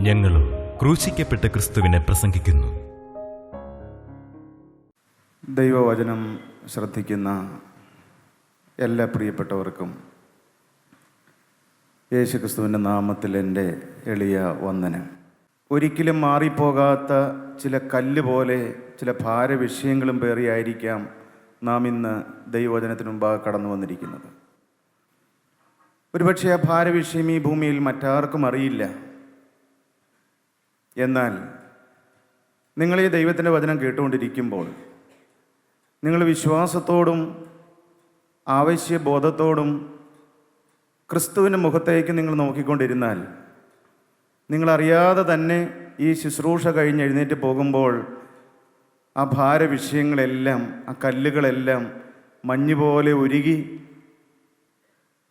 ഞങ്ങളും ക്രൂശിക്കപ്പെട്ട ക്രിസ്തുവിനെ പ്രസംഗിക്കുന്നു. ദൈവവചനം ശ്രദ്ധിക്കുന്ന എല്ലാ പ്രിയപ്പെട്ടവർക്കും യേശുക്രിസ്തുവിൻ്റെ നാമത്തിൽ എൻ്റെ എളിയ വന്ദനം. ഒരിക്കലും മാറിപ്പോകാത്ത ചില കല്ല് പോലെ ചില ഭാരവിഷയങ്ങളും പേറിയായിരിക്കാം നാം ഇന്ന് ദൈവവചനത്തിന് മുമ്പാകെ കടന്നു വന്നിരിക്കുന്നത്. ഒരുപക്ഷെ ആ ഭാരവിഷയം ഈ ഭൂമിയിൽ മറ്റാർക്കും അറിയില്ല. എന്നാൽ നിങ്ങൾ ഈ ദൈവത്തിൻ്റെ വചനം കേട്ടുകൊണ്ടിരിക്കുമ്പോൾ നിങ്ങൾ വിശ്വാസത്തോടും ആവശ്യബോധത്തോടും ക്രിസ്തുവിൻ്റെ മുഖത്തേക്ക് നിങ്ങൾ നോക്കിക്കൊണ്ടിരുന്നാൽ നിങ്ങളറിയാതെ തന്നെ ഈ ശുശ്രൂഷ കഴിഞ്ഞ് എഴുന്നേറ്റ് പോകുമ്പോൾ ആ ഭാരവിഷയങ്ങളെല്ലാം, ആ കല്ലുകളെല്ലാം മഞ്ഞുപോലെ ഉരുകി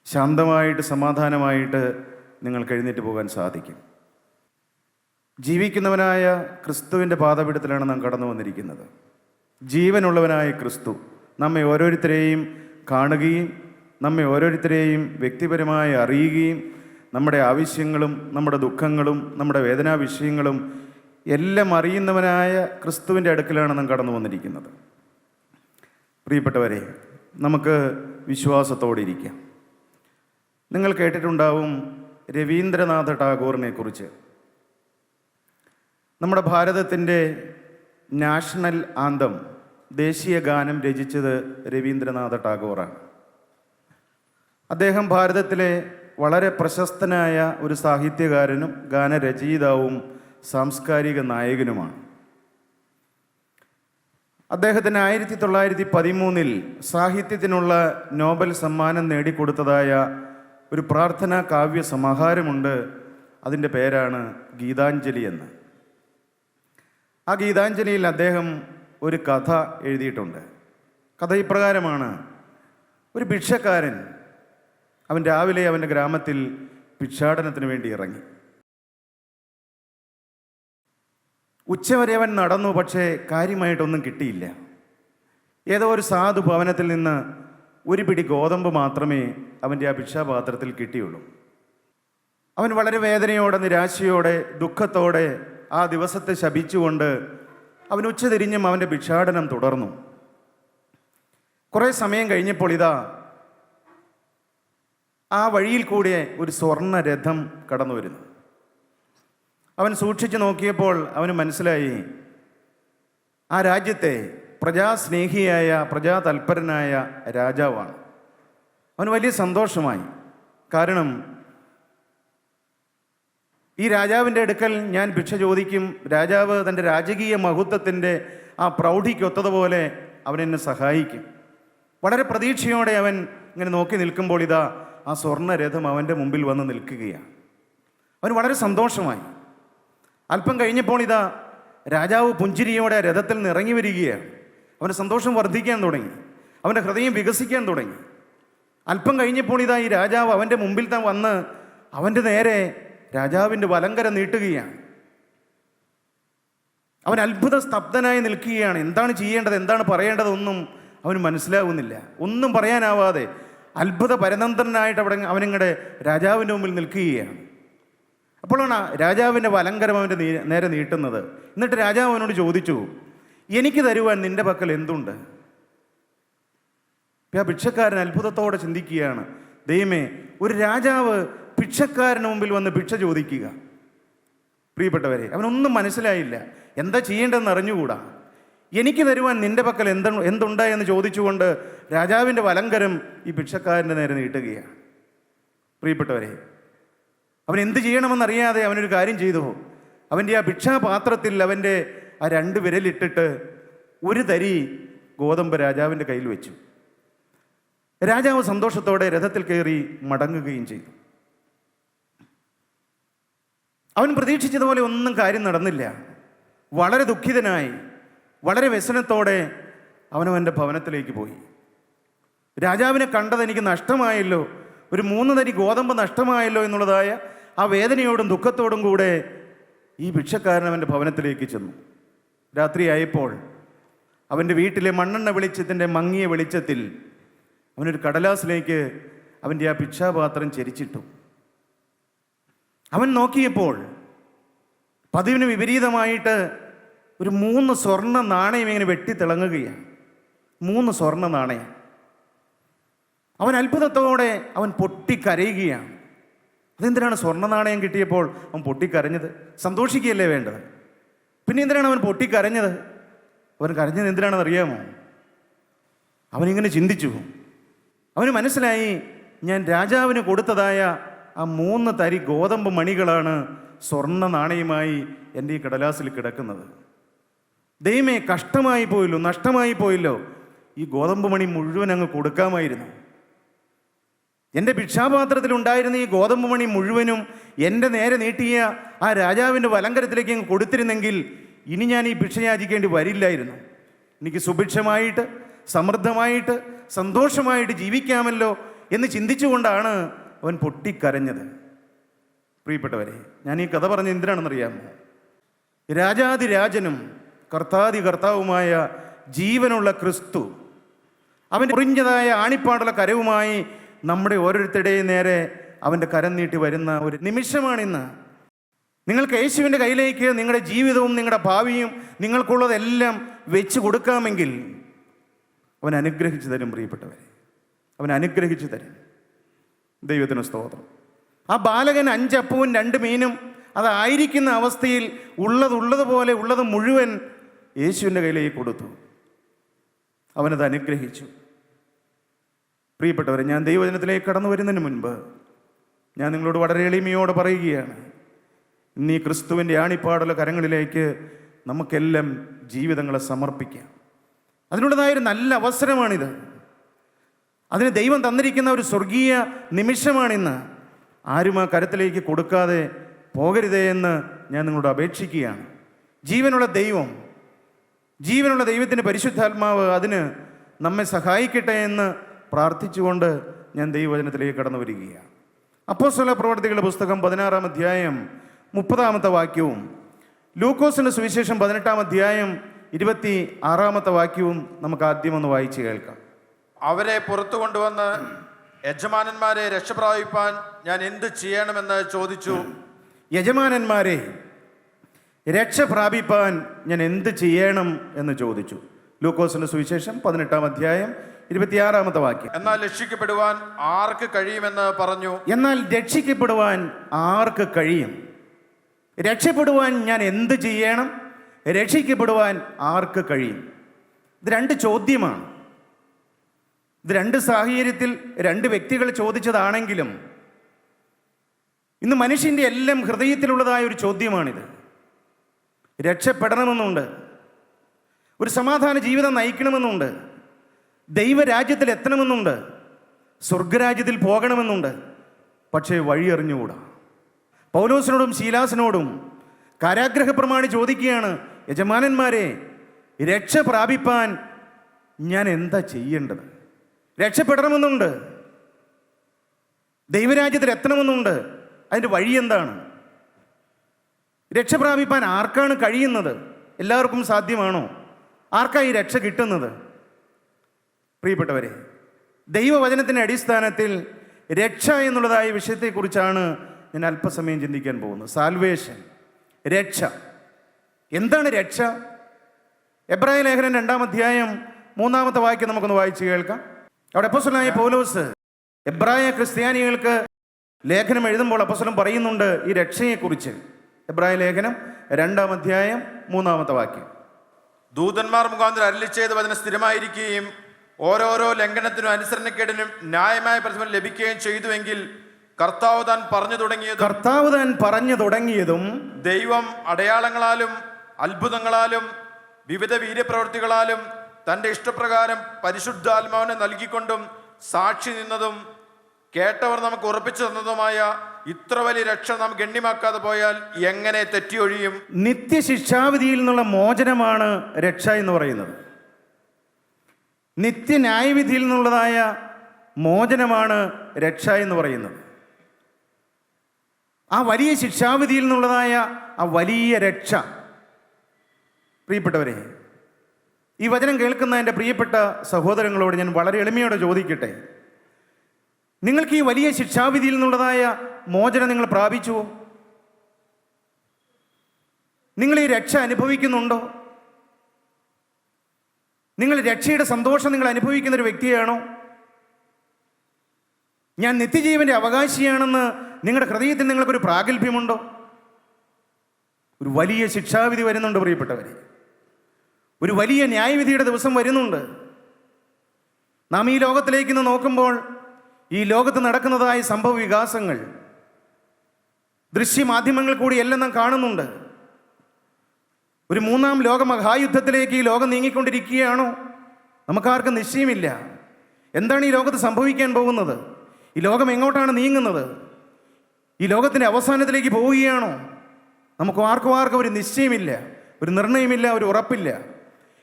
ശാന്തമായിട്ട് സമാധാനമായിട്ട് നിങ്ങൾക്ക് എഴുന്നേറ്റ് പോകാൻ സാധിക്കും. ജീവിക്കുന്നവനായ ക്രിസ്തുവിൻ്റെ പാദപീഠത്തിലാണ് നാം കടന്നു വന്നിരിക്കുന്നത്. ജീവനുള്ളവനായ ക്രിസ്തു നമ്മെ ഓരോരുത്തരെയും കാണുകയും നമ്മെ ഓരോരുത്തരെയും വ്യക്തിപരമായി അറിയുകയും നമ്മുടെ ആവശ്യങ്ങളും നമ്മുടെ ദുഃഖങ്ങളും നമ്മുടെ വേദനാ വിഷയങ്ങളും എല്ലാം അറിയുന്നവനായ ക്രിസ്തുവിൻ്റെ അടുക്കലാണ് നാം കടന്നു വന്നിരിക്കുന്നത്. പ്രിയപ്പെട്ടവരെ, നമുക്ക് വിശ്വാസത്തോടെ ഇരിക്കാം. നിങ്ങൾ കേട്ടിട്ടുണ്ടാവും രവീന്ദ്രനാഥ ടാഗോറിനെ കുറിച്ച്. നമ്മുടെ ഭാരതത്തിൻ്റെ നാഷണൽ ആന്തം, ദേശീയ ഗാനം രചിച്ചത് രവീന്ദ്രനാഥ ടാഗോറാണ്. അദ്ദേഹം ഭാരതത്തിലെ വളരെ പ്രശസ്തനായ ഒരു സാഹിത്യകാരനും ഗാനരചയിതാവും സാംസ്കാരിക നായകനുമാണ്. അദ്ദേഹത്തിന് 1913 സാഹിത്യത്തിനുള്ള നോബൽ സമ്മാനം നേടിക്കൊടുത്തതായ ഒരു പ്രാർത്ഥനാ കാവ്യ സമാഹാരമുണ്ട്. അതിൻ്റെ പേരാണ് ഗീതാഞ്ജലി എന്ന്. ആ ഗീതാഞ്ജലിയിൽ അദ്ദേഹം ഒരു കഥ എഴുതിയിട്ടുണ്ട്. കഥ ഇപ്രകാരമാണ്. ഒരു ഭിക്ഷക്കാരൻ അവൻ രാവിലെ അവൻ്റെ ഗ്രാമത്തിൽ ഭിക്ഷാടനത്തിന് വേണ്ടി ഇറങ്ങി. ഉച്ചവരെ അവൻ നടന്നു, പക്ഷേ കാര്യമായിട്ടൊന്നും കിട്ടിയില്ല. ഏതോ ഒരു സാധു ഭവനത്തിൽ നിന്ന് ഒരു പിടി ഗോതമ്പ് മാത്രമേ അവൻ്റെ ആ ഭിക്ഷാപാത്രത്തിൽ കിട്ടിയുള്ളൂ. അവൻ വളരെ വേദനയോടെ, നിരാശയോടെ, ദുഃഖത്തോടെ ആ ദിവസത്തെ ശപിച്ചുകൊണ്ട് അവൻ ഉച്ചതിരിഞ്ഞും അവൻ്റെ ഭിക്ഷാടനം തുടർന്നു. കുറേ സമയം കഴിഞ്ഞപ്പോൾ ഇതാ ആ വഴിയിൽ കൂടെ ഒരു സ്വർണ്ണ രഥം കടന്നു വരുന്നു. അവൻ സൂക്ഷിച്ചു നോക്കിയപ്പോൾ അവന് മനസ്സിലായി ആ രാജ്യത്തെ പ്രജാസ്നേഹിയായ, പ്രജാതൽപരനായ രാജാവാണ്. അവന് വലിയ സന്തോഷമായി. കാരണം ഈ രാജാവിൻ്റെ അടുക്കൽ ഞാൻ ഭിക്ഷ ചോദിക്കും, രാജാവ് തൻ്റെ രാജകീയ മഹത്വത്തിൻ്റെ ആ പ്രൗഢിക്കൊത്തതുപോലെ അവനെന്നെ സഹായിക്കും. വളരെ പ്രതീക്ഷയോടെ അവൻ ഇങ്ങനെ നോക്കി നിൽക്കുമ്പോൾ ഇതാ ആ സ്വർണ്ണ രഥം അവൻ്റെ മുമ്പിൽ വന്ന് നിൽക്കുകയാണ്. അവന് വളരെ സന്തോഷമായി. അല്പം കഴിഞ്ഞപ്പോൾ ഇതാ രാജാവ് പുഞ്ചിരിയോടെ ആ രഥത്തിൽ നിന്ന് ഇറങ്ങി വരികയാണ്. അവൻ്റെ സന്തോഷം വർദ്ധിക്കാൻ തുടങ്ങി, അവൻ്റെ ഹൃദയം വികസിക്കാൻ തുടങ്ങി. അല്പം കഴിഞ്ഞപ്പോൾ ഇതാ ഈ രാജാവ് അവൻ്റെ മുമ്പിൽ തന്നെ വന്ന് അവൻ്റെ നേരെ രാജാവിൻ്റെ വലങ്കര നീട്ടുകയാണ്. അവൻ അത്ഭുത സ്തബ്ധനായി നിൽക്കുകയാണ്. എന്താണ് ചെയ്യേണ്ടത്, എന്താണ് പറയേണ്ടതൊന്നും അവന് മനസ്സിലാവുന്നില്ല. ഒന്നും പറയാനാവാതെ അത്ഭുത പരതന്ത്രനായിട്ട് അവനിങ്ങടെ രാജാവിൻ്റെ മുമ്പിൽ നിൽക്കുകയാണ്. അപ്പോഴാണ് രാജാവിൻ്റെ വലങ്കരം അവൻ്റെ നേരെ നീട്ടുന്നത്. എന്നിട്ട് രാജാവ് അവനോട് ചോദിച്ചു, എനിക്ക് തരുവാൻ നിൻ്റെ പക്കൽ എന്തുണ്ട്? ആ ഭിക്ഷക്കാരൻ അത്ഭുതത്തോടെ ചിന്തിക്കുകയാണ്, ദൈവമേ, ഒരു രാജാവ് ഭിക്ഷക്കാരന് മുമ്പിൽ വന്ന് ഭിക്ഷ ചോദിക്കുക. പ്രിയപ്പെട്ടവരെ, അവനൊന്നും മനസ്സിലായില്ല. എന്താ ചെയ്യേണ്ടതെന്ന് അറിഞ്ഞുകൂടാ. എനിക്ക് തരുവാൻ നിൻ്റെ പക്കൽ എന്തുണ്ട് എന്ന് ചോദിച്ചുകൊണ്ട് രാജാവിൻ്റെ വലങ്കരം ഈ ഭിക്ഷക്കാരൻ്റെ നേരെ നീട്ടുകയാണ്. പ്രിയപ്പെട്ടവരെ, അവൻ എന്ത് ചെയ്യണമെന്നറിയാതെ അവനൊരു കാര്യം ചെയ്തു. അവൻ്റെ ആ ഭിക്ഷാപാത്രത്തിൽ അവൻ്റെ ആ 2 വിരലിട്ടിട്ട് ഒരു തരി ഗോതമ്പ് രാജാവിൻ്റെ കയ്യിൽ വെച്ചു. രാജാവ് സന്തോഷത്തോടെ രഥത്തിൽ കയറി മടങ്ങുകയും ചെയ്തു. അവൻ പ്രതീക്ഷിച്ചതുപോലെ ഒന്നും കാര്യം നടന്നില്ല. വളരെ ദുഃഖിതനായി, വളരെ വ്യസനത്തോടെ അവനവൻ്റെ ഭവനത്തിലേക്ക് പോയി. രാജാവിനെ കണ്ടത് എനിക്ക് നഷ്ടമായല്ലോ, ഒരു 3 തരി ഗോതമ്പ് നഷ്ടമായല്ലോ എന്നുള്ളതായ ആ വേദനയോടും ദുഃഖത്തോടും കൂടെ ഈ ഭിക്ഷക്കാരൻ അവൻ്റെ ഭവനത്തിലേക്ക് ചെന്നു. രാത്രിയായപ്പോൾ അവൻ്റെ വീട്ടിലെ മണ്ണെണ്ണ വെളിച്ചത്തിൻ്റെ മങ്ങിയ വെളിച്ചത്തിൽ അവനൊരു കടലാസിലേക്ക് അവൻ്റെ ആ ഭിക്ഷാപാത്രം ചരിച്ചിട്ടു. അവൻ നോക്കിയപ്പോൾ പതിവിന് വിപരീതമായിട്ട് ഒരു 3 സ്വർണ്ണ നാണയം ഇങ്ങനെ വെട്ടിത്തിളങ്ങുകയാണ്. 3 സ്വർണ്ണ നാണയം. അവൻ അത്ഭുതത്തോടെ അവൻ പൊട്ടിക്കരയുകയാണ്. അതെന്തിനാണ് സ്വർണ്ണ നാണയം കിട്ടിയപ്പോൾ അവൻ പൊട്ടിക്കരഞ്ഞത്? സന്തോഷിക്കുകയല്ലേ വേണ്ടത്? പിന്നെ എന്തിനാണ് അവൻ പൊട്ടിക്കരഞ്ഞത്? അവൻ കരഞ്ഞത് എന്തിനാണെന്ന് അറിയാമോ? അവനിങ്ങനെ ചിന്തിച്ചു. അവന് മനസ്സിലായി, ഞാൻ രാജാവിന് കൊടുത്തതായ ആ 3 തരി ഗോതമ്പ് മണികളാണ് സ്വർണ്ണ നാണയമായി എൻ്റെ ഈ കടലാസിൽ കിടക്കുന്നത്. ദൈവമേ, കഷ്ടമായി പോയല്ലോ, നഷ്ടമായി പോയല്ലോ. ഈ ഗോതമ്പ് മണി മുഴുവൻ അങ്ങ് കൊടുക്കാമായിരുന്നു. എൻ്റെ ഭിക്ഷാപാത്രത്തിലുണ്ടായിരുന്ന ഈ ഗോതമ്പ് മണി മുഴുവനും എൻ്റെ നേരെ നീട്ടിയ ആ രാജാവിൻ്റെ വലങ്കരത്തിലേക്ക് അങ്ങ് കൊടുത്തിരുന്നെങ്കിൽ ഇനി ഞാൻ ഈ ഭിക്ഷ യാചിക്കേണ്ടി വരില്ലായിരുന്നു. എനിക്ക് സുഭിക്ഷമായിട്ട്, സമൃദ്ധമായിട്ട്, സന്തോഷമായിട്ട് ജീവിക്കാമല്ലോ എന്ന് ചിന്തിച്ചുകൊണ്ടാണ് അവൻ പൊട്ടിക്കരഞ്ഞത്. പ്രിയപ്പെട്ടവരെ, ഞാൻ ഈ കഥ പറഞ്ഞ എന്തിനാണെന്നറിയാമോ? രാജാതിരാജനും കർത്താവുമായ ജീവനുള്ള ക്രിസ്തു അവൻ്റെ മുറിഞ്ഞതായ ആണിപ്പാടുള്ള കരവുമായി നമ്മുടെ ഓരോരുത്തരുടെയും നേരെ അവൻ്റെ കരം നീട്ടി വരുന്ന ഒരു നിമിഷമാണിന്ന്. നിങ്ങൾക്ക് യേശുവിൻ്റെ കയ്യിലേക്ക് നിങ്ങളുടെ ജീവിതവും നിങ്ങളുടെ ഭാവിയും നിങ്ങൾക്കുള്ളതെല്ലാം വെച്ച് കൊടുക്കാമെങ്കിൽ അവൻ അനുഗ്രഹിച്ചു തരും. പ്രിയപ്പെട്ടവരെ, അവൻ അനുഗ്രഹിച്ചു തരും. ദൈവത്തിന് സ്തോത്രം. ആ ബാലകൻ 5 അപ്പവും 2 മീനും അതായിരിക്കുന്ന അവസ്ഥയിൽ ഉള്ളതുപോലെ ഉള്ളത് മുഴുവൻ യേശുവിൻ്റെ കയ്യിലേക്ക് കൊടുത്തു. അവനത് അനുഗ്രഹിച്ചു. പ്രിയപ്പെട്ടവരെ, ഞാൻ ദൈവവചനത്തിലേക്ക് കടന്നു വരുന്നതിന് മുൻപ് ഞാൻ നിങ്ങളോട് വളരെ എളിമയോടെ പറയുകയാണ്, ഇന്ന് ഈ ക്രിസ്തുവിൻ്റെ ആണിപ്പാടുള്ള കരങ്ങളിലേക്ക് നമുക്കെല്ലാം ജീവിതങ്ങളെ സമർപ്പിക്കാം. അതിനുള്ളതായൊരു നല്ല അവസരമാണിത്. അതിന് ദൈവം തന്നിരിക്കുന്ന ഒരു സ്വർഗീയ നിമിഷമാണിന്ന്. ആരും ആ കരത്തിലേക്ക് കൊടുക്കാതെ പോകരുതേ എന്ന് ഞാൻ നിങ്ങളോട് അപേക്ഷിക്കുകയാണ്. ജീവനുള്ള ദൈവത്തിൻ്റെ പരിശുദ്ധാത്മാവ് അതിന് നമ്മെ സഹായിക്കട്ടെ എന്ന് പ്രാർത്ഥിച്ചുകൊണ്ട് ഞാൻ ദൈവവചനത്തിലേക്ക് കടന്നു വരികയാണ്. അപ്പോസ്തല പ്രവർത്തികളുടെ പുസ്തകം 16-ാം അധ്യായം 30-ാമത്തെ വാക്യവും ലൂക്കോസിൻ്റെ സുവിശേഷം 18-ാം അധ്യായം 26-ാമത്തെ വാക്യവും നമുക്ക് ആദ്യം ഒന്ന് വായിച്ച് കേൾക്കാം. അവരെ പുറത്തു കൊണ്ടുവന്ന് യജമാനന്മാരെ രക്ഷപ്രാപിപ്പാൻ ഞാൻ എന്ത് ചെയ്യണമെന്ന് ചോദിച്ചു. യജമാനന്മാരെ രക്ഷ പ്രാപിപ്പാൻ ഞാൻ എന്ത് ചെയ്യണം എന്ന് ചോദിച്ചു. ലൂക്കോസിന്റെ സുവിശേഷം 18-ാം അധ്യായം 26-ാമത്തെ വാക്യം. എന്നാൽ രക്ഷിക്കപ്പെടുവാൻ ആർക്ക് കഴിയുമെന്ന് പറഞ്ഞു. എന്നാൽ രക്ഷിക്കപ്പെടുവാൻ ആർക്ക് കഴിയും? രക്ഷപ്പെടുവാൻ ഞാൻ എന്ത് ചെയ്യണം? രക്ഷിക്കപ്പെടുവാൻ ആർക്ക് കഴിയും? ഇത് 2 ചോദ്യമാണ്. ഇത് 2 സാഹചര്യത്തിൽ 2 വ്യക്തികൾ ചോദിച്ചതാണെങ്കിലും ഇന്ന് മനുഷ്യൻ്റെ എല്ലാം ഹൃദയത്തിലുള്ളതായ ഒരു ചോദ്യമാണിത്. രക്ഷപ്പെടണമെന്നുണ്ട്, ഒരു സമാധാന ജീവിതം നയിക്കണമെന്നുണ്ട്, ദൈവരാജ്യത്തിൽ എത്തണമെന്നുണ്ട്, സ്വർഗരാജ്യത്തിൽ പോകണമെന്നുണ്ട്. പക്ഷേ വഴി അറിഞ്ഞുകൂടാ. പൗലോസിനോടും ശീലാസിനോടും കാരാഗ്രഹ പ്രമാണി ചോദിക്കുകയാണ്, യജമാനന്മാരെ രക്ഷ പ്രാപിപ്പാൻ ഞാൻ എന്താ ചെയ്യേണ്ടത്? രക്ഷപ്പെടണമെന്നുണ്ട്, ദൈവരാജ്യത്തിൽ എത്തണമെന്നുണ്ട്, അതിൻ്റെ വഴി എന്താണ്? രക്ഷ പ്രാപിപ്പാൻ ആർക്കാണ് കഴിയുന്നത്? എല്ലാവർക്കും സാധ്യമാണോ? ആർക്കായി രക്ഷ കിട്ടുന്നത്? പ്രിയപ്പെട്ടവരെ, ദൈവവചനത്തിൻ്റെ അടിസ്ഥാനത്തിൽ രക്ഷ എന്നുള്ളതായ വിഷയത്തെക്കുറിച്ചാണ് ഞാൻ അല്പസമയം ചിന്തിക്കാൻ പോകുന്നത്. സാൽവേഷൻ, രക്ഷ. എന്താണ് രക്ഷ? എബ്രായ ലേഖനം 2-ാം അധ്യായം 3-ാമത്തെ വാക്യം നമുക്കൊന്ന് വായിച്ച് കേൾക്കാം. അവിടെ അപ്പോസ്തലനായ പൗലോസ് എബ്രായ ക്രിസ്ത്യാനികൾക്ക് ലേഖനം എഴുതുമ്പോൾ അപ്പോസ്തലൻ പറയുന്നുണ്ട് ഈ രക്ഷയെക്കുറിച്ച്. എബ്രായ ലേഖനം 2-ാം അധ്യായം 3-ാമത്തെ വാക്യം. ദൂതന്മാർ മുഖാന്തരം അരുളി ചെയ്ത വചനം സ്ഥിരമായിരിക്കുകയും ഓരോരോ ലംഘനത്തിനും അനുസരണക്കേടിനും ന്യായമായ പ്രതിഫലം ലഭിക്കുകയും ചെയ്തുവെങ്കിൽ കർത്താവ് താൻ പറഞ്ഞു തുടങ്ങിയതും ദൈവം അടയാളങ്ങളാലും അത്ഭുതങ്ങളാലും വിവിധ വീര്യപ്രവൃത്തികളാലും തൻ്റെ ഇഷ്ടപ്രകാരം പരിശുദ്ധാത്മാവിനെ നൽകിക്കൊണ്ടും സാക്ഷി നിന്നതും കേട്ടവർ നമുക്ക് ഉറപ്പിച്ചു തന്നതുമായ ഇത്ര വലിയ രക്ഷ നാം ഗണ്യമാക്കാതെ പോയാൽ എങ്ങനെ തെറ്റിയൊഴിയും? നിത്യശിക്ഷാവിധിയിൽ നിന്നുള്ള മോചനമാണ് രക്ഷ എന്ന് പറയുന്നത്. നിത്യന്യായവിധിയിൽ നിന്നുള്ളതായ മോചനമാണ് രക്ഷ എന്ന് പറയുന്നത്. ആ വലിയ ശിക്ഷാവിധിയിൽ നിന്നുള്ളതായ ആ വലിയ രക്ഷ. പ്രിയപ്പെട്ടവരെ, ഈ വചനം കേൾക്കുന്ന എൻ്റെ പ്രിയപ്പെട്ട സഹോദരങ്ങളോട് ഞാൻ വളരെ എളിമയോടെ ചോദിക്കട്ടെ, നിങ്ങൾക്ക് ഈ വലിയ ശിക്ഷാവിധിയിൽ നിന്നുള്ളതായ മോചനം നിങ്ങൾ പ്രാപിച്ചുവോ? നിങ്ങൾ ഈ രക്ഷ അനുഭവിക്കുന്നുണ്ടോ? നിങ്ങൾ രക്ഷയുടെ സന്തോഷം നിങ്ങൾ അനുഭവിക്കുന്ന ഒരു വ്യക്തിയാണോ? ഞാൻ നിത്യജീവന്റെ അവകാശിയാണെന്ന് നിങ്ങളുടെ ഹൃദയത്തിൽ നിങ്ങൾക്കൊരു പ്രാഗൽഭ്യമുണ്ടോ? ഒരു വലിയ ശിക്ഷാവിധി വരുന്നുണ്ട് പ്രിയപ്പെട്ടവരെ. ഒരു വലിയ ന്യായവിധിയുടെ ദിവസം വരുന്നുണ്ട്. നാം ഈ ലോകത്തിലേക്ക് ഇന്ന് നോക്കുമ്പോൾ ഈ ലോകത്ത് നടക്കുന്നതായ സംഭവ വികാസങ്ങൾ ദൃശ്യമാധ്യമങ്ങൾ കൂടി എല്ലാം നാം കാണുന്നുണ്ട്. ഒരു മൂന്നാം ലോക മഹായുദ്ധത്തിലേക്ക് ഈ ലോകം നീങ്ങിക്കൊണ്ടിരിക്കുകയാണോ? നമുക്കാർക്കും നിശ്ചയമില്ല. എന്താണ് ഈ ലോകത്ത് സംഭവിക്കാൻ പോകുന്നത്? ഈ ലോകം എങ്ങോട്ടാണ് നീങ്ങുന്നത്? ഈ ലോകത്തിൻ്റെ അവസാനത്തിലേക്ക് പോവുകയാണോ? നമുക്ക് ആർക്കും ഒരു നിശ്ചയമില്ല, ഒരു നിർണയമില്ല, ഒരു ഉറപ്പില്ല.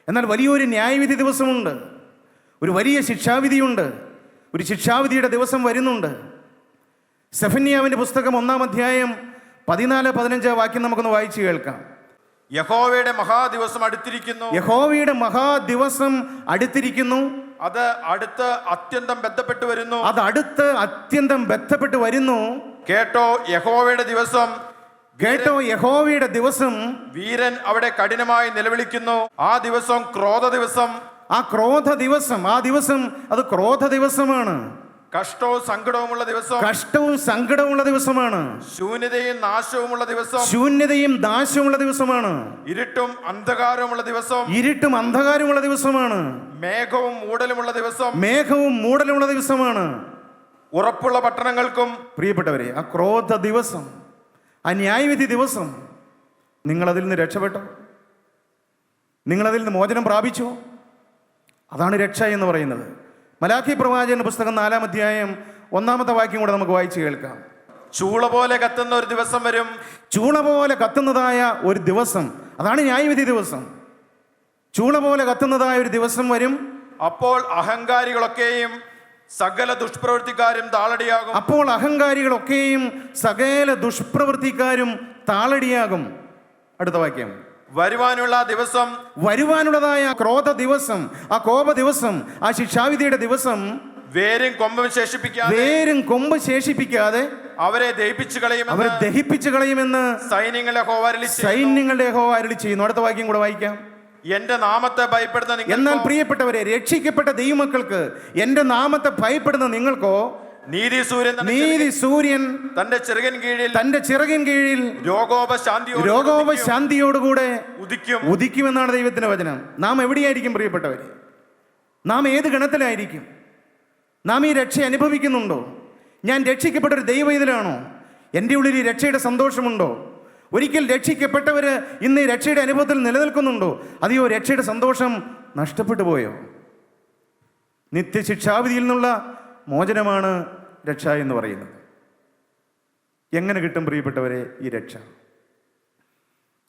എന്നാൽ വലിയൊരു ന്യായവിധി ദിവസമുണ്ട്, ഒരു വലിയ ശിക്ഷാവിധിയുണ്ട്. ഒരു ശിക്ഷാവിധിയുടെ ദിവസം വരുന്നുണ്ട്. സെഫന്യാവിൻ്റെ പുസ്തകം 1-ാം അധ്യായം 14-15 വാക്യം നമുക്കൊന്ന് വായിച്ചു കേൾക്കാം. യഹോവയുടെ മഹാദിവസം അടുത്തിരിക്കുന്നു. യഹോവയുടെ മഹാദിവസം അടുത്തിരിക്കുന്നു. അത് അടുത്ത് അത്യന്തം ബന്ധപ്പെട്ട് വരുന്നു. അത് അടുത്ത് അത്യന്തം ബന്ധപ്പെട്ട് വരുന്നു. കേട്ടോ യഹോവയുടെ ദിവസം, കേട്ടോ യഹോവയുടെ ദിവസം. വീരൻ അവിടെ കഠിനമായി നിലവിളിക്കുന്നു. ആ ദിവസം ക്രോധ ദിവസം. ആ ക്രോധ ദിവസം, ആ ദിവസം അത് ക്രോധ ദിവസമാണ്. കഷ്ടവും സങ്കടവുമുള്ള ദിവസം. കഷ്ടവും സങ്കടവുമുള്ള ദിവസമാണ്. ശൂന്യതയും നാശവുമുള്ള ദിവസം. ശൂന്യതയും നാശവുമുള്ള ദിവസമാണ്. ഇരുട്ടും അന്ധകാരവുമുള്ള ദിവസം. ഇരുട്ടും അന്ധകാരമുള്ള ദിവസമാണ്. മേഘവും മൂടലുമുള്ള ദിവസം. മേഘവും മൂടലുമുള്ള ദിവസമാണ്. ഉറപ്പുള്ള പട്ടണങ്ങൾക്കും. പ്രിയപ്പെട്ടവരെ, ആ ക്രോധ ദിവസം, ആ ന്യായവിധി ദിവസം, നിങ്ങളതിൽ നിന്ന് രക്ഷപ്പെട്ടോ? നിങ്ങളതിൽ നിന്ന് മോചനം പ്രാപിച്ചോ? അതാണ് രക്ഷ എന്ന് പറയുന്നത്. മലാഖി പ്രവാചകന്റെ പുസ്തകം 4-ാം അധ്യായം 1-ാമത്തെ വാക്യം കൂടെ നമുക്ക് വായിച്ചു കേൾക്കാം. ചൂള പോലെ കത്തുന്ന ഒരു ദിവസം വരും. ചൂള പോലെ കത്തുന്നതായ ഒരു ദിവസം, അതാണ് ന്യായവിധി ദിവസം. ചൂള പോലെ കത്തുന്നതായ ഒരു ദിവസം വരും. അപ്പോൾ അഹങ്കാരികളൊക്കെയും സകല ദുഷ്പ്രവൃത്തിക്കാരും താളടിയാകും. അപ്പോൾ അഹങ്കാരികളൊക്കെയും സകല ദുഷ്പ്രവൃത്തിക്കാരും താളടിയാകും. അടുത്ത വാക്യം. വരുവാനുള്ള ദിവസം, വരുവാനുള്ളതായ ക്രോധ ദിവസം, ആ കോപ ദിവസം, ആ ശിക്ഷാവിധിയുടെ ദിവസം വേരും കൊമ്പും ശേഷിപ്പിക്കാതെ, വേരും കൊമ്പ് ശേഷിപ്പിക്കാതെ അവരെ ദഹിപ്പിച്ചു കളയുമെന്ന്, അവരെ ദഹിപ്പിച്ചു കളയുമെന്ന് സൈന്യങ്ങളുടെ യഹോവ അരുളി ചെയ്യുന്നു. അടുത്ത വാക്യം കൂടെ വായിക്കാം. എന്റെ നാമത്തെ ഭയപ്പെടുന്ന നിങ്ങൾ, എന്നാൽ പ്രിയപ്പെട്ടവരെ, രക്ഷിക്കപ്പെട്ട ദൈവമക്കൾക്ക്, എന്റെ നാമത്തെ ഭയപ്പെടുന്ന നിങ്ങൾക്കോ നീതി സൂര്യൻ തന്റെ ചിറകിൻ കീഴിൽ രോഗോപശാന്തിയോടുകൂടെ ഉദിക്കുമെന്നാണ് ദൈവത്തിന്റെ വചനം. നാം എവിടെയായിരിക്കും പ്രിയപ്പെട്ടവരെ? നാം ഏത് ഗണത്തിലായിരിക്കും? നാം ഈ രക്ഷ അനുഭവിക്കുന്നുണ്ടോ? ഞാൻ രക്ഷിക്കപ്പെട്ടൊരു ദൈവ ഇതിലാണോ? എൻ്റെ ഉള്ളിൽ ഈ രക്ഷയുടെ സന്തോഷമുണ്ടോ? ഒരിക്കൽ രക്ഷിക്കപ്പെട്ടവർ ഇന്ന് ഈ രക്ഷയുടെ അനുഭവത്തിൽ നിലനിൽക്കുന്നുണ്ടോ? അതെയോ രക്ഷയുടെ സന്തോഷം നഷ്ടപ്പെട്ടു പോയോ? നിത്യശിക്ഷാവിധിയിൽ നിന്നുള്ള മോചനമാണ് രക്ഷ എന്ന് പറയുന്നത്. എങ്ങനെ കിട്ടും പ്രിയപ്പെട്ടവരെ ഈ രക്ഷ?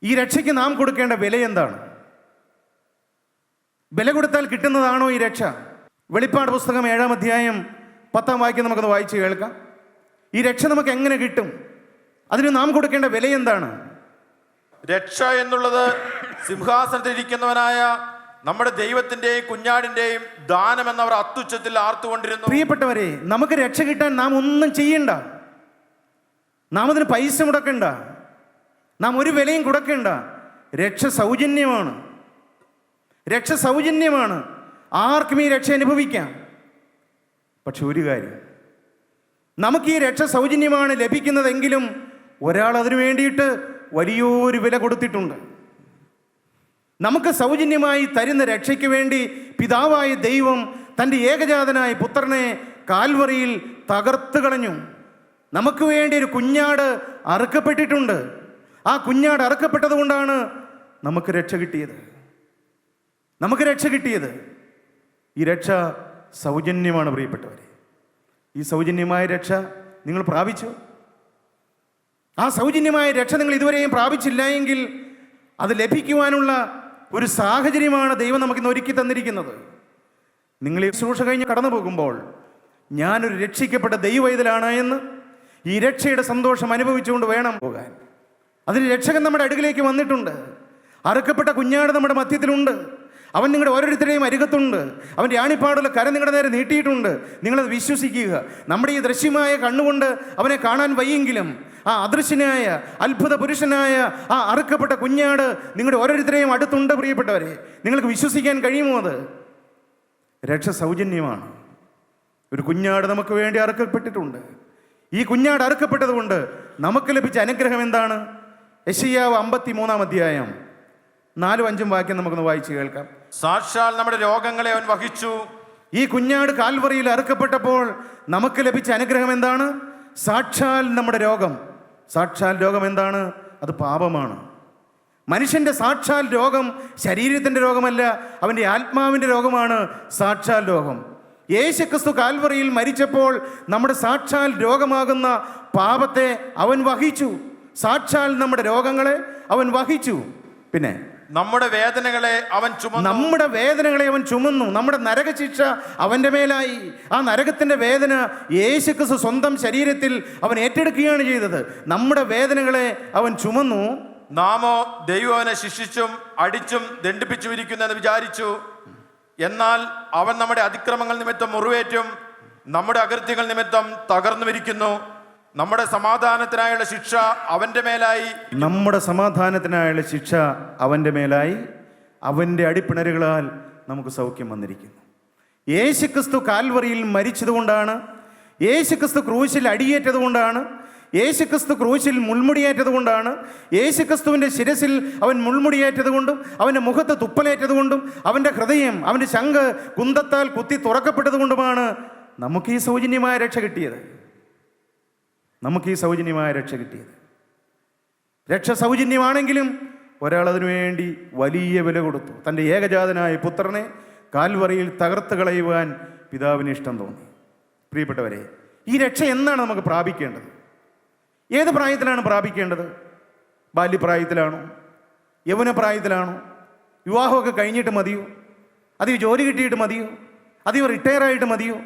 ഈ രക്ഷയ്ക്ക് നാം കൊടുക്കേണ്ട വില എന്താണ്? വില കൊടുത്താൽ കിട്ടുന്നതാണോ ഈ രക്ഷ? വെളിപ്പാട് പുസ്തകം 7-ാം അധ്യായം 10-ാം വാക്യം നമുക്കൊന്ന് വായിച്ച് കേൾക്കാം. ഈ രക്ഷ നമുക്ക് എങ്ങനെ കിട്ടും? അതിന് നാം കൊടുക്കേണ്ട വില എന്താണ്? രക്ഷ എന്നുള്ളത് സിംഹാസനത്തിൽ ഇരിക്കുന്നവനായ നമ്മുടെ ദൈവത്തിന്റെയും കുഞ്ഞാടിന്റെയും ദാനം എന്നവർ അത്യുച്ചത്തിൽ ആർത്തുകൊണ്ടിരുന്നു. പ്രിയപ്പെട്ടവരെ, നമുക്ക് രക്ഷ കിട്ടാൻ നാം ഒന്നും ചെയ്യണ്ട. നാം അതിന് പൈസ മുടക്കണ്ട. നാം ഒരു വിലയും കൊടുക്കണ്ട. രക്ഷ സൗജന്യമാണ്. രക്ഷ സൗജന്യമാണ്. ആർക്കും ഈ രക്ഷ അനുഭവിക്കാം. പക്ഷെ ഒരു കാര്യം, നമുക്ക് ഈ രക്ഷ സൗജന്യമാണ് ലഭിക്കുന്നതെങ്കിലും ഒരാൾ അതിനു വേണ്ടിയിട്ട് വലിയൊരു വില കൊടുത്തിട്ടുണ്ട്. നമുക്ക് സൗജന്യമായി തരുന്ന രക്ഷയ്ക്ക് വേണ്ടി പിതാവായ ദൈവം തൻ്റെ ഏകജാതനായ പുത്രനെ കാൽവറിയിൽ തകർത്ത് കളഞ്ഞു. നമുക്ക് വേണ്ടി ഒരു കുഞ്ഞാട് അറുക്കപ്പെട്ടിട്ടുണ്ട്. ആ കുഞ്ഞാട് അറുക്കപ്പെട്ടത് കൊണ്ടാണ് നമുക്ക് രക്ഷ കിട്ടിയത്. ഈ രക്ഷ സൗജന്യമാണ് പ്രിയപ്പെട്ടവരെ. ഈ സൗജന്യമായ രക്ഷ നിങ്ങൾ പ്രാപിച്ചു? ആ സൗജന്യമായ രക്ഷ നിങ്ങൾ ഇതുവരെയും പ്രാപിച്ചില്ല എങ്കിൽ അത് ലഭിക്കുവാനുള്ള ഒരു സാഹചര്യമാണ് ദൈവം നമുക്കിന്ന് ഒരുക്കി തന്നിരിക്കുന്നത്. നിങ്ങൾ ഈ ശുശ്രൂഷ കഴിഞ്ഞ് കടന്നു പോകുമ്പോൾ ഞാനൊരു രക്ഷിക്കപ്പെട്ട ദൈവവൈതലാണ് എന്ന് ഈ രക്ഷയുടെ സന്തോഷം അനുഭവിച്ചുകൊണ്ട് വേണം പോകാൻ. അതിന് രക്ഷകൻ നമ്മുടെ അടുക്കിലേക്ക് വന്നിട്ടുണ്ട്. അറുക്കപ്പെട്ട കുഞ്ഞാട് നമ്മുടെ മധ്യത്തിലുണ്ട്. അവൻ നിങ്ങളുടെ ഓരോരുത്തരുടെയും അരികത്തുണ്ട്. അവൻ്റെ ആണിപ്പാടുള്ള കരം നിങ്ങളുടെ നേരെ നീട്ടിയിട്ടുണ്ട്. നിങ്ങളത് വിശ്വസിക്കുക. നമ്മുടെ ഈ ദൃശ്യമായ കണ്ണുകൊണ്ട് അവനെ കാണാൻ വയ്യെങ്കിലും ആ അദൃശ്യനായ അത്ഭുത പുരുഷനായ ആ അറുക്കപ്പെട്ട കുഞ്ഞാട് നിങ്ങളുടെ ഓരോരുത്തരെയും അടുത്തുണ്ട്. പ്രിയപ്പെട്ടവരെ, നിങ്ങൾക്ക് വിശ്വസിക്കാൻ കഴിയുമോ? അത് രക്ഷ സൗജന്യമാണ്. ഒരു കുഞ്ഞാട് നമുക്ക് വേണ്ടി അറുക്കപ്പെട്ടിട്ടുണ്ട്. ഈ കുഞ്ഞാട് അറുക്കപ്പെട്ടതുകൊണ്ട് നമുക്ക് ലഭിച്ച അനുഗ്രഹം എന്താണ്? യെശയ്യാവ് 53 അധ്യായം 4-5 വാക്യം നമുക്കൊന്ന് വായിച്ച് കേൾക്കാം. സാക്ഷാൽ നമ്മുടെ രോഗങ്ങളെ അവൻ വഹിച്ചു. ഈ കുഞ്ഞാട് കാൽവറിയിൽ അറുക്കപ്പെട്ടപ്പോൾ നമുക്ക് ലഭിച്ച അനുഗ്രഹം എന്താണ്? സാക്ഷാൽ നമ്മുടെ രോഗം. സാക്ഷാൽ രോഗം എന്താണ്? അത് പാപമാണ്. മനുഷ്യൻ്റെ സാക്ഷാൽ രോഗം ശരീരത്തിൻ്റെ രോഗമല്ല, അവൻ്റെ ആത്മാവിൻ്റെ രോഗമാണ് സാക്ഷാൽ രോഗം. യേശുക്രിസ്തു കാൽവറിയിൽ മരിച്ചപ്പോൾ നമ്മുടെ സാക്ഷാൽ രോഗമാകുന്ന പാപത്തെ അവൻ വഹിച്ചു. സാക്ഷാൽ നമ്മുടെ രോഗങ്ങളെ അവൻ വഹിച്ചു. പിന്നെ നമ്മുടെ വേദനകളെ അവൻ ചുമന്നു. നമ്മുടെ വേദനകളെ അവൻ ചുമന്നു. നമ്മുടെ നരകശിക്ഷ അവൻ്റെ മേലായി. ആ നരകത്തിൻ്റെ വേദന യേശുക്രിസ്തു സ്വന്തം ശരീരത്തിൽ അവൻ ഏറ്റെടുക്കുകയാണ് ചെയ്തത്. നമ്മുടെ വേദനകളെ അവൻ ചുമന്നു. നാമോ ദൈവം അവനെ ശിക്ഷിച്ചും അടിച്ചും ദണ്ഡിപ്പിച്ചും ഇരിക്കുന്നെന്ന് വിചാരിച്ചു. എന്നാൽ അവൻ നമ്മുടെ അതിക്രമങ്ങൾ നിമിത്തം മുറിവേറ്റും നമ്മുടെ അകൃത്യങ്ങൾ നിമിത്തം തകർന്നുമിരിക്കുന്നു. നമ്മുടെ സമാധാനത്തിനായുള്ള ശിക്ഷ അവൻ്റെ മേലായി. നമ്മുടെ സമാധാനത്തിനായുള്ള ശിക്ഷ അവൻ്റെ മേലായി. അവൻ്റെ അടിപ്പിണരുകളാൽ നമുക്ക് സൗഖ്യം വന്നിരിക്കുന്നു. യേശുക്രിസ്തു കാൽവറിയിൽ മരിച്ചതുകൊണ്ടാണ്, യേശുക്രിസ്തു ക്രൂശിൽ അടിയേറ്റതുകൊണ്ടാണ്, യേശുക്രിസ്തു ക്രൂശിൽ മുൾമുടിയേറ്റതുകൊണ്ടാണ്, യേശുക്രിസ്തുവിൻ്റെ ശിരസിൽ അവൻ മുൾമുടിയേറ്റതുകൊണ്ടും അവൻ്റെ മുഖത്ത് തുപ്പലേറ്റതുകൊണ്ടും അവൻ്റെ ഹൃദയം, അവൻ്റെ ശംഖ് കുന്തത്താൽ കുത്തി തുറക്കപ്പെട്ടതുകൊണ്ടുമാണ് നമുക്ക് ഈ സൗജന്യമായ രക്ഷ കിട്ടിയത്. നമുക്ക് ഈ സൗജന്യമായ രക്ഷ കിട്ടിയത്. രക്ഷ സൗജന്യമാണെങ്കിലും ഒരാൾ അതിനു വേണ്ടി വലിയ വില കൊടുത്തു. തൻ്റെ ഏകജാതനായ പുത്രനെ കാൽവറിയിൽ തകർത്ത് കളയുവാൻ പിതാവിന് ഇഷ്ടം തോന്നി. പ്രിയപ്പെട്ടവരെ, ഈ രക്ഷ എന്നാണ് നമുക്ക് പ്രാപിക്കേണ്ടത്? ഏത് പ്രായത്തിലാണ് പ്രാപിക്കേണ്ടത്? ബാല്യപ്രായത്തിലാണോ? യൗവനപ്രായത്തിലാണോ? വിവാഹമൊക്കെ കഴിഞ്ഞിട്ട് മതിയോ? അതീ ജോലി കിട്ടിയിട്ട് മതിയോ? അതീ റിട്ടയറായിട്ട് മതിയോ?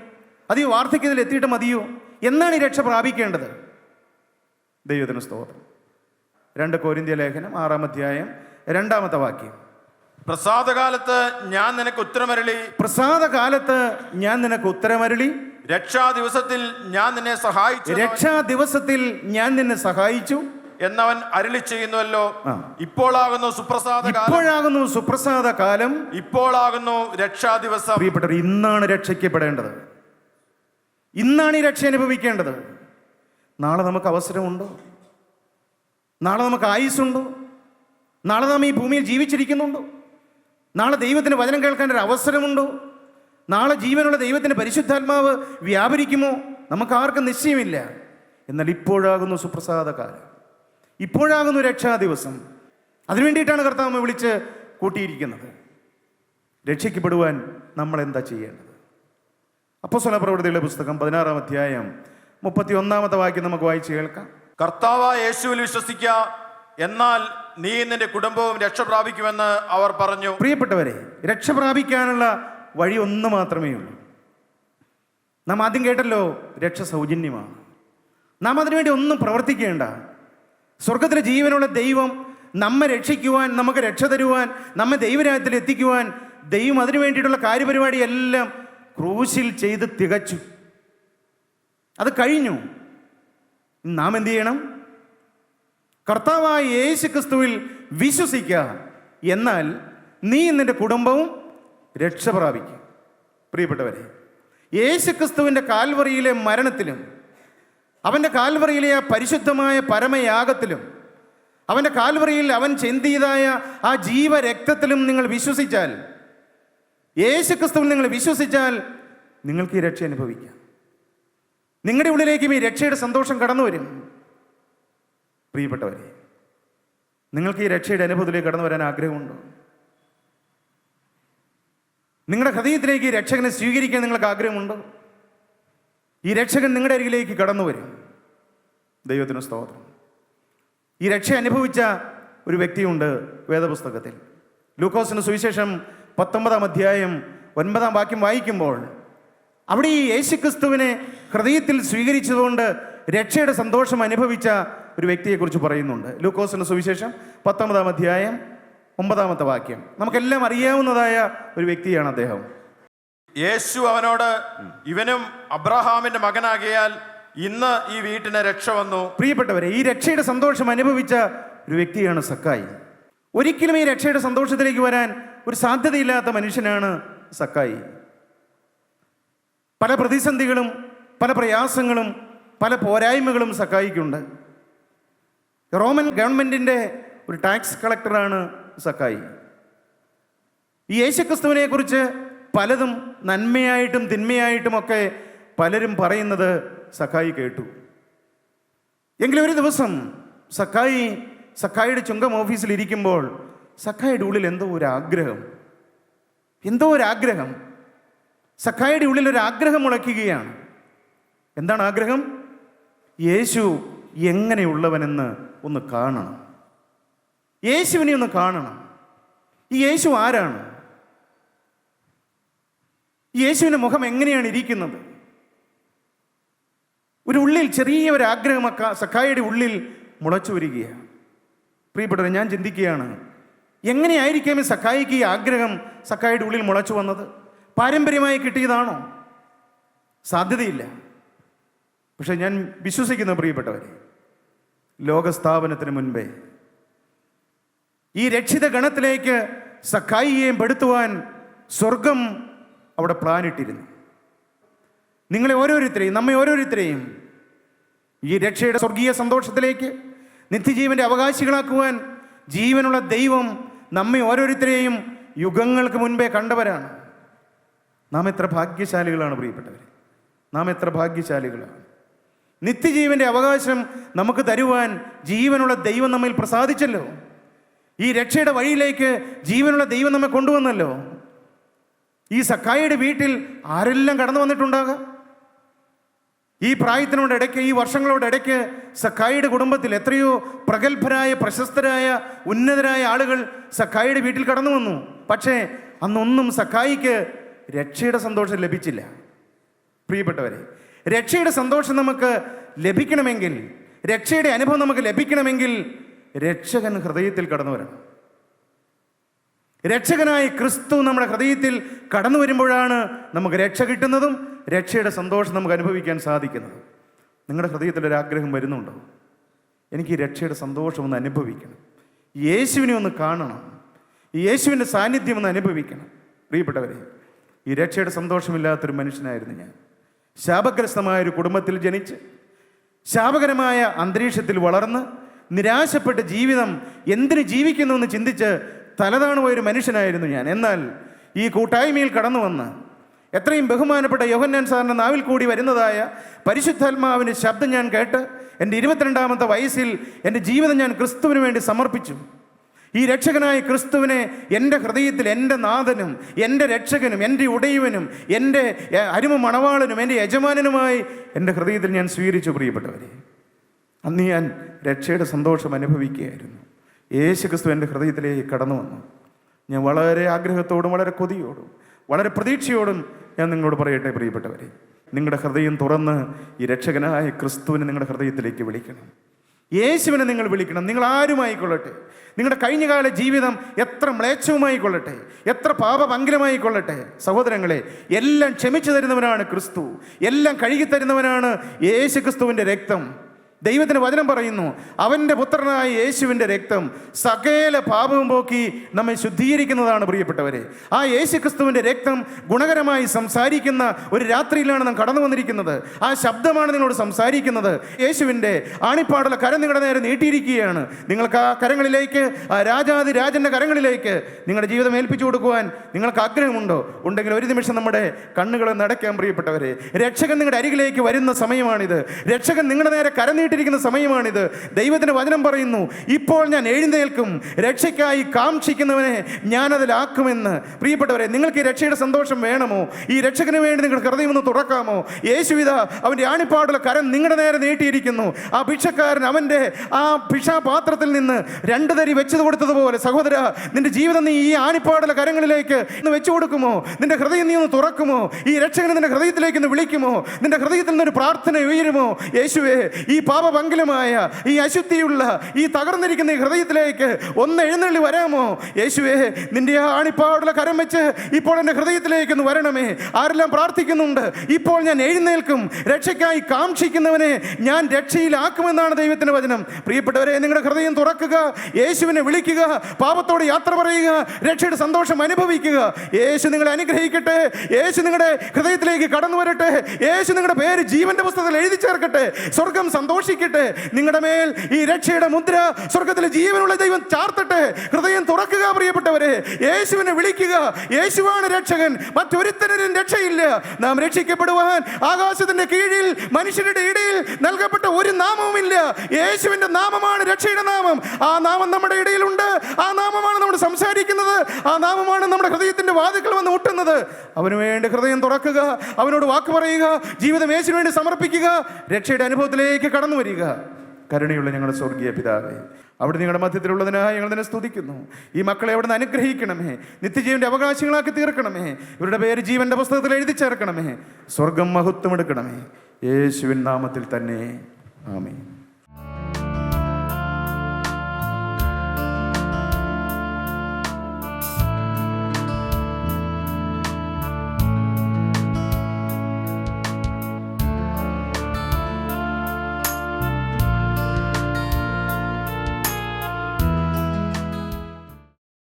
അതീ വാർദ്ധക്യത്തിൽ എത്തിയിട്ട് മതിയോ? എന്നാണ് ഈ രക്ഷ പ്രാപിക്കേണ്ടത്? ദൈവത്തിന് സ്തോത്രം. 2 കൊരിന്ത്യർ ലേഖനം 6 അധ്യായം 2 വാക്യം. പ്രസാദകാലത്ത് ഞാൻ നിനക്ക് ഉത്തരമരുളി. പ്രസാദകാലത്ത് ഞാൻ നിനക്ക് ഉത്തരമരുളി. രക്ഷാ ദിവസത്തിൽ ഞാൻ നിന്നെ സഹായിച്ചു. രക്ഷാ ദിവസത്തിൽ ഞാൻ നിന്നെ സഹായിച്ചു എന്നവൻ അരുളി ചെയ്യുന്നുവല്ലോ. ഇപ്പോഴാകുന്നു സുപ്രസാദ കാലം. ഇപ്പോഴാകുന്നു സുപ്രസാദ കാലം. ഇപ്പോഴാകുന്നു രക്ഷാ ദിവസം. പ്രിയപ്പെട്ടവർ, ഇന്നാണ് രക്ഷിക്കപ്പെടേണ്ടത്. ഇന്നാണ് ഈ രക്ഷ അനുഭവിക്കേണ്ടത്. നാളെ നമുക്ക് അവസരമുണ്ടോ? നാളെ നമുക്ക് ആയുസ്സുണ്ടോ? നാളെ നാം ഈ ഭൂമിയിൽ ജീവിച്ചിരിക്കുന്നുണ്ടോ? നാളെ ദൈവത്തിന് വചനം കേൾക്കാൻ ഒരു അവസരമുണ്ടോ? നാളെ ജീവനുള്ള ദൈവത്തിൻ്റെ പരിശുദ്ധാത്മാവ് വ്യാപരിക്കുമോ? നമുക്ക് ആർക്കും നിശ്ചയമില്ല. എന്നാൽ ഇപ്പോഴാകുന്നു സുപ്രസാദ കാലം. ഇപ്പോഴാകുന്നു രക്ഷാ ദിവസം. അതിനുവേണ്ടിയിട്ടാണ് കർത്താവ് വിളിച്ച് കൂട്ടിയിരിക്കുന്നത്. രക്ഷിക്കപ്പെടുവാൻ നമ്മൾ എന്താ ചെയ്യേണ്ടത്? അപ്പോസ്തല പ്രവൃത്തികളുടെ പുസ്തകം 16 അധ്യായം 31 വാക്യം നമുക്ക് വായിച്ച് കേൾക്കാം. കർത്താവായ യേശുവിൽ വിശ്വസിക്ക, എന്നാൽ നീ നിന്റെ കുടുംബവും രക്ഷ പ്രാപിക്കുമെന്ന് അവർ പറഞ്ഞു. പ്രിയപ്പെട്ടവരെ, രക്ഷ പ്രാപിക്കാനുള്ള വഴി ഒന്ന് മാത്രമേ ഉള്ളൂ. നാം ആദ്യം കേട്ടല്ലോ, രക്ഷ സൗജന്യമാണ്. നാം അതിനുവേണ്ടി ഒന്നും പ്രവർത്തിക്കേണ്ട. സ്വർഗത്തിലെ ജീവനുള്ള ദൈവം നമ്മെ രക്ഷിക്കുവാൻ, നമുക്ക് രക്ഷ തരുവാൻ, നമ്മെ ദൈവരാജ്യത്തിൽ എത്തിക്കുവാൻ ദൈവം അതിനു വേണ്ടിയിട്ടുള്ള കാര്യപരിപാടി എല്ലാം ക്രൂശിൽ ചെയ്ത് തികച്ചു. അത് കഴിഞ്ഞു. നാം എന്ത് ചെയ്യണം? കർത്താവായ യേശുക്രിസ്തുവിൽ വിശ്വസിക്കുക. എന്നാൽ നീ നിന്റെ കുടുംബവും രക്ഷ പ്രാപിക്കും. പ്രിയപ്പെട്ടവരെ, യേശുക്രിസ്തുവിൻ്റെ കാൽവറിയിലെ മരണത്തിലും അവൻ്റെ കാൽവറിയിലെ ആ പരിശുദ്ധമായ പരമയാഗത്തിലും അവൻ്റെ കാൽവറിയിൽ അവൻ ചെന്തിയതായ ആ ജീവരക്തത്തിലും നിങ്ങൾ വിശ്വസിച്ചാൽ, യേശുക്രിസ്തുവിൽ നിങ്ങൾ വിശ്വസിച്ചാൽ നിങ്ങൾക്ക് ഈ രക്ഷ അനുഭവിക്കാം. നിങ്ങളുടെ ഉള്ളിലേക്കും ഈ രക്ഷയുടെ സന്തോഷം കടന്നു വരും. പ്രിയപ്പെട്ടവരെ, നിങ്ങൾക്ക് ഈ രക്ഷയുടെ അനുഭവത്തിലേക്ക് കടന്നു വരാൻ ആഗ്രഹമുണ്ടോ? നിങ്ങളുടെ ഹൃദയത്തിലേക്ക് ഈ രക്ഷകനെ സ്വീകരിക്കാൻ നിങ്ങൾക്ക് ആഗ്രഹമുണ്ടോ? ഈ രക്ഷകൻ നിങ്ങളുടെ അരികിലേക്ക് കടന്നു വരും. ദൈവത്തിന് സ്തോത്രം. ഈ രക്ഷ അനുഭവിച്ച ഒരു വ്യക്തിയുണ്ട് വേദപുസ്തകത്തിൽ. ലൂക്കോസിന്റെ സുവിശേഷം 19 അധ്യായം 9 വാക്യം വായിക്കുമ്പോൾ അവിടെ ഈ യേശുക്രിസ്തുവിനെ ഹൃദയത്തിൽ സ്വീകരിച്ചതുകൊണ്ട് രക്ഷയുടെ സന്തോഷം അനുഭവിച്ച ഒരു വ്യക്തിയെക്കുറിച്ച് പറയുന്നുണ്ട്. ലൂക്കോസിന്റെ സുവിശേഷം 19 അധ്യായം 9-ാമത്തെ വാക്യം. നമുക്കെല്ലാം അറിയാവുന്നതായ ഒരു വ്യക്തിയാണ് അദ്ദേഹം. യേശു അവനോട്, ഇവനും അബ്രഹാമിന്റെ മകനാകിയാൽ ഇന്ന് ഈ വീട്ടിന് രക്ഷ വന്നു. പ്രിയപ്പെട്ടവരെ, ഈ രക്ഷയുടെ സന്തോഷം അനുഭവിച്ച ഒരു വ്യക്തിയാണ് സക്കായി. ഒരിക്കലും ഈ രക്ഷയുടെ സന്തോഷത്തിലേക്ക് വരാൻ ഒരു സാധ്യതയില്ലാത്ത മനുഷ്യനാണ് സക്കായി. പല പ്രതിസന്ധികളും പല പ്രയാസങ്ങളും പല പോരായ്മകളും സക്കായിക്കുണ്ട്. റോമൻ ഗവൺമെന്റിന്റെ ഒരു ടാക്സ് കളക്ടറാണ് സക്കായി. ഈ യേശുക്രിസ്തുവിനെ കുറിച്ച് പലതും നന്മയായിട്ടും തിന്മയായിട്ടും ഒക്കെ പലരും പറയുന്നത് സക്കായി കേട്ടു. എങ്കിലും ഒരു ദിവസം സക്കായിയുടെ ചുങ്കം ഓഫീസിൽ ഇരിക്കുമ്പോൾ സക്കായിയുടെ ഉള്ളിൽ എന്തോ ഒരു ആഗ്രഹം സക്കായിയുടെ ഉള്ളിൽ ഒരു ആഗ്രഹം മുളയ്ക്കുകയാണ്. എന്താണ് ആഗ്രഹം? യേശു എങ്ങനെയുള്ളവനെന്ന് ഒന്ന് കാണണം, യേശുവിനെ ഒന്ന് കാണണം. ഈ യേശു ആരാണ്? ഈ യേശുവിൻ്റെ മുഖം എങ്ങനെയാണ് ഇരിക്കുന്നത്? ഒരു ഉള്ളിൽ ചെറിയ ഒരു ആഗ്രഹം സക്കായിയുടെ ഉള്ളിൽ മുളച്ചു വരികയാണ്. പ്രിയപ്പെട്ടവരെ, ഞാൻ ചിന്തിക്കുകയാണ്, എങ്ങനെയായിരിക്കാം ഈ സക്കായിക്ക് ഈ ആഗ്രഹം സക്കായിയുടെ ഉള്ളിൽ മുളച്ചു വന്നത്? പാരമ്പര്യമായി കിട്ടിയതാണോ? സാധ്യതയില്ല. പക്ഷെ ഞാൻ വിശ്വസിക്കുന്ന പ്രിയപ്പെട്ടവരെ, ലോകസ്ഥാപനത്തിന് മുൻപേ ഈ രക്ഷിത ഗണത്തിലേക്ക് സക്കായിയെ പെടുത്തുവാൻ സ്വർഗം അവിടെ പ്ലാനിട്ടിരുന്നു. നമ്മെ ഓരോരുത്തരെയും ഈ രക്ഷയുടെ സ്വർഗീയ സന്തോഷത്തിലേക്ക് നിത്യജീവന്റെ അവകാശികളാക്കുവാൻ ജീവനുള്ള ദൈവം നമ്മെ ഓരോരുത്തരെയും യുഗങ്ങൾക്ക് മുൻപേ കണ്ടവരാണ്. നാം എത്ര ഭാഗ്യശാലികളാണ് പ്രിയപ്പെട്ടവരെ, നാം എത്ര ഭാഗ്യശാലികളാണ്. നിത്യജീവന്റെ അവകാശം നമുക്ക് തരുവാൻ ജീവനുള്ള ദൈവം നമ്മിൽ പ്രസാദിച്ചല്ലോ. ഈ രക്ഷയുടെ വഴിയിലേക്ക് ജീവനുള്ള ദൈവം നമ്മെ കൊണ്ടുവന്നല്ലോ. ഈ സക്കായിയുടെ വീട്ടിൽ ആരെല്ലാം കടന്നു വന്നിട്ടുണ്ടാകാം? ഈ പ്രായത്തിനോടിടയ്ക്ക്, ഈ വർഷങ്ങളോടിടയ്ക്ക് സക്കായിയുടെ കുടുംബത്തിൽ എത്രയോ പ്രഗത്ഭരായ, പ്രശസ്തരായ, ഉന്നതരായ ആളുകൾ സക്കായിയുടെ വീട്ടിൽ കടന്നു വന്നു. പക്ഷേ അന്നൊന്നും സക്കായിക്ക് രക്ഷയുടെ സന്തോഷം ലഭിച്ചില്ല. പ്രിയപ്പെട്ടവരെ, രക്ഷയുടെ സന്തോഷം നമുക്ക് ലഭിക്കണമെങ്കിൽ, രക്ഷയുടെ അനുഭവം നമുക്ക് ലഭിക്കണമെങ്കിൽ രക്ഷകൻ ഹൃദയത്തിൽ കടന്നു വരണം. രക്ഷകനായ ക്രിസ്തു നമ്മുടെ ഹൃദയത്തിൽ കടന്നു വരുമ്പോഴാണ് നമുക്ക് രക്ഷ കിട്ടുന്നതും രക്ഷയുടെ സന്തോഷം നമുക്ക് അനുഭവിക്കാൻ സാധിക്കുന്നതും. നിങ്ങളുടെ ഹൃദയത്തിൽ ഒരു ആഗ്രഹം വരുന്നുണ്ടോ? എനിക്ക് ഈ രക്ഷയുടെ സന്തോഷം ഒന്ന് അനുഭവിക്കണം, യേശുവിനെ ഒന്ന് കാണണം, ഈ യേശുവിൻ്റെ സാന്നിധ്യം ഒന്ന് അനുഭവിക്കണം. പ്രിയപ്പെട്ടവരെ, ഈ രക്ഷയുടെ സന്തോഷമില്ലാത്തൊരു മനുഷ്യനായിരുന്നു ഞാൻ. ശാപഗ്രസ്തമായൊരു കുടുംബത്തിൽ ജനിച്ച് ശാപകരമായ അന്തരീക്ഷത്തിൽ വളർന്ന് നിരാശപ്പെട്ട് ജീവിതം എന്തിനു ജീവിക്കുന്നു എന്ന് ചിന്തിച്ച് തലതാണു പോയൊരു മനുഷ്യനായിരുന്നു ഞാൻ. എന്നാൽ ഈ കൂട്ടായ്മയിൽ കടന്നു വന്ന് എത്രയും ബഹുമാനപ്പെട്ട യോഹന്നാൻ സാറിൻ്റെ നാവിൽ കൂടി വരുന്നതായ പരിശുദ്ധാത്മാവിൻ്റെ ശബ്ദം ഞാൻ കേട്ട് എൻ്റെ 22-ാമത്തെ വയസ്സിൽ എൻ്റെ ജീവിതം ഞാൻ ക്രിസ്തുവിന് വേണ്ടി സമർപ്പിച്ചു. ഈ രക്ഷകനായ ക്രിസ്തുവിനെ എൻ്റെ ഹൃദയത്തിൽ എൻ്റെ നാഥനും എൻ്റെ രക്ഷകനും എൻ്റെ ഉടയവനും എൻ്റെ അരുമ മണവാളനും എൻ്റെ യജമാനനുമായി എൻ്റെ ഹൃദയത്തിൽ ഞാൻ സ്വീകരിച്ചു. പ്രിയപ്പെട്ടവരെ, അന്ന് ഞാൻ രക്ഷയുടെ സന്തോഷം അനുഭവിക്കുകയായിരുന്നു. യേശു ക്രിസ്തു എൻ്റെ ഹൃദയത്തിലേക്ക് കടന്നു വന്നു. ഞാൻ വളരെ ആഗ്രഹത്തോടും വളരെ കൊതിയോടും വളരെ പ്രതീക്ഷയോടും ഞാൻ നിങ്ങളോട് പറയട്ടെ പ്രിയപ്പെട്ടവരെ, നിങ്ങളുടെ ഹൃദയം തുറന്ന് ഈ രക്ഷകനായ ക്രിസ്തുവിനെ നിങ്ങളുടെ ഹൃദയത്തിലേക്ക് വിളിക്കണം. യേശുവിനെ നിങ്ങൾ വിളിക്കണം. നിങ്ങൾ ആരുമായിക്കൊള്ളട്ടെ, നിങ്ങളുടെ കഴിഞ്ഞകാല ജീവിതം എത്ര മ്ലേച്ഛവുമായിക്കൊള്ളട്ടെ, എത്ര പാപഭംഗിരമായിക്കൊള്ളട്ടെ, സഹോദരങ്ങളെ, എല്ലാം ക്ഷമിച്ചു തരുന്നവനാണ് ക്രിസ്തു, എല്ലാം കഴുകി തരുന്നവനാണ് യേശു ക്രിസ്തുവിൻ്റെ രക്തം. ദൈവത്തിന് വചനം പറയുന്നു, അവൻ്റെ പുത്രനായ യേശുവിൻ്റെ രക്തം സകല പാപവും പോക്കി നമ്മെ ശുദ്ധീകരിക്കുന്നതാണ്. പ്രിയപ്പെട്ടവരെ, ആ യേശു ക്രിസ്തുവിൻ്റെ രക്തം ഗുണകരമായി സംസാരിക്കുന്ന ഒരു രാത്രിയിലാണ് നാം കടന്നു വന്നിരിക്കുന്നത്. ആ ശബ്ദമാണ് നിങ്ങളോട് സംസാരിക്കുന്നത്. യേശുവിൻ്റെ ആണിപ്പാടുള്ള കരം നിങ്ങളുടെ നേരെ നീട്ടിയിരിക്കുകയാണ്. നിങ്ങൾക്ക് ആ കരങ്ങളിലേക്ക്, ആ രാജാതിരാജൻ്റെ കരങ്ങളിലേക്ക് നിങ്ങളുടെ ജീവിതം ഏൽപ്പിച്ചു കൊടുക്കുവാൻ നിങ്ങൾക്ക് ആഗ്രഹമുണ്ടോ? ഉണ്ടെങ്കിൽ ഒരു നിമിഷം നമ്മുടെ കണ്ണുകളെ നടക്കാം. പ്രിയപ്പെട്ടവരെ, രക്ഷകൻ നിങ്ങളുടെ അരികിലേക്ക് വരുന്ന സമയമാണിത്. രക്ഷകൻ നിങ്ങളുടെ നേരെ കരം ിരിക്കുന്ന സമയമാണിത്. ദൈവത്തിന്റെ വചനം പറയുന്നു, ഇപ്പോൾ ഞാൻ എഴുന്നേൽക്കും, രക്ഷയ്ക്കായി കാക്ഷിക്കുന്നവനെ ഞാനതിലാക്കുമെന്ന്. പ്രിയപ്പെട്ടവരെ, നിങ്ങൾക്ക് ഈ രക്ഷയുടെ സന്തോഷം വേണമോ? ഈ രക്ഷകന് വേണ്ടി നിങ്ങൾ ഹൃദയം ഒന്ന് തുറക്കാമോ? യേശുവിധ അവൻ്റെ ആണിപ്പാടുള്ള കരം നിങ്ങളുടെ നേരെ നീട്ടിയിരിക്കുന്നു. ആ ഭിക്ഷക്കാരൻ അവൻ്റെ ആ ഭിക്ഷാപാത്രത്തിൽ നിന്ന് 2 തരി വെച്ചു കൊടുത്തതുപോലെ, സഹോദര, നിന്റെ ജീവിതം നീ ഈ ആണിപ്പാടുള്ള കരങ്ങളിലേക്ക് ഒന്ന് വെച്ചു കൊടുക്കുമോ? നിന്റെ ഹൃദയം നീ ഒന്ന് തുറക്കുമോ? ഈ രക്ഷകനെ നിന്റെ ഹൃദയത്തിലേക്ക് ഒന്ന് വിളിക്കുമോ? നിന്റെ ഹൃദയത്തിൽ നിന്നൊരു പ്രാർത്ഥന ഉയരുമോ? യേശുവേ, ഈ പാപഭംഗിലമായ ഈ അശുദ്ധിയുള്ള ഈ തകർന്നിരിക്കുന്ന ഈ ഹൃദയത്തിലേക്ക് ഒന്ന് എഴുന്നള്ളി വരാമോ? യേശുവേ, നിന്റെ ആ ആണിപ്പാടുള്ള കരം വെച്ച് ഇപ്പോൾ എൻ്റെ ഹൃദയത്തിലേക്ക് ഒന്ന് വരണമേ. ആരെല്ലാം പ്രാർത്ഥിക്കുന്നുണ്ട്, ഇപ്പോൾ ഞാൻ എഴുന്നേൽക്കും, രക്ഷയ്ക്കായി കാക്ഷിക്കുന്നവനെ ഞാൻ രക്ഷയിലാക്കുമെന്നാണ് ദൈവത്തിൻ്റെ വചനം. പ്രിയപ്പെട്ടവരെ, നിങ്ങളുടെ ഹൃദയം തുറക്കുക, യേശുവിനെ വിളിക്കുക, പാപത്തോട് യാത്ര പറയുക, രക്ഷയുടെ സന്തോഷം അനുഭവിക്കുക. യേശു നിങ്ങളെ അനുഗ്രഹിക്കട്ടെ. യേശു നിങ്ങളുടെ ഹൃദയത്തിലേക്ക് കടന്നു വരട്ടെ. യേശു നിങ്ങളുടെ പേര് ജീവന്റെ പുസ്തകത്തിൽ എഴുതി ചേർക്കട്ടെ. സ്വർഗം സന്തോഷിക്കട്ടെ. നിങ്ങളുടെ മേൽ ഈ രക്ഷയുടെ മുദ്ര സ്വർഗത്തിലെ ജീവനുള്ള ദൈവം ചാർത്തട്ടെ. ഹൃദയം തുറക്കുക പ്രിയപ്പെട്ടവരെ, യേശുവിനെ വിളിക്കുക. യേശുവാണ് രക്ഷകൻ, മറ്റൊരുത്തനും രക്ഷയില്ല. നാം രക്ഷിക്കപ്പെടുവാൻ ആകാശത്തിന്റെ കീഴിൽ മനുഷ്യരുടെ ഇടയിൽ നൽകപ്പെട്ട ഒരു നാമവുമില്ല. യേശുവിന്റെ നാമമാണ് രക്ഷയുടെ നാമം. ആ നാമം നമ്മുടെ ഇടയിലുണ്ട്. ആ നാമമാണ് നമ്മൾ സംസാരിക്കുന്നത്. ആ നാമമാണ് നമ്മുടെ ഹൃദയത്തിന്റെ വാതിൽക്കൽ വന്ന് മുട്ടുന്നത്. അവന് വേണ്ടി ഹൃദയം തുറക്കുക, അവനോട് വാക്ക് പറയുക, ജീവിതം യേശുവിന് വേണ്ടി സമർപ്പിക്കുക, രക്ഷയുടെ അനുഭവത്തിലേക്ക് കടന്നു വരിക. കരുണയുള്ള ഞങ്ങളുടെ സ്വർഗീയ പിതാവേ, അവിടെ നിങ്ങളുടെ മധ്യത്തിലുള്ളതിനായി ഞങ്ങൾ തന്നെ സ്തുതിക്കുന്നു. ഈ മക്കളെ അവിടെ നിന്ന് അനുഗ്രഹിക്കണമേ, നിത്യജീവന്റെ അവകാശങ്ങളാക്കി തീർക്കണമേ, ഇവരുടെ പേര് ജീവന്റെ പുസ്തകത്തിൽ എഴുതി ചേർക്കണമേ, സ്വർഗം മഹത്വമെടുക്കണമേ. യേശുവിൻ നാമത്തിൽ തന്നെ ആമേൻ.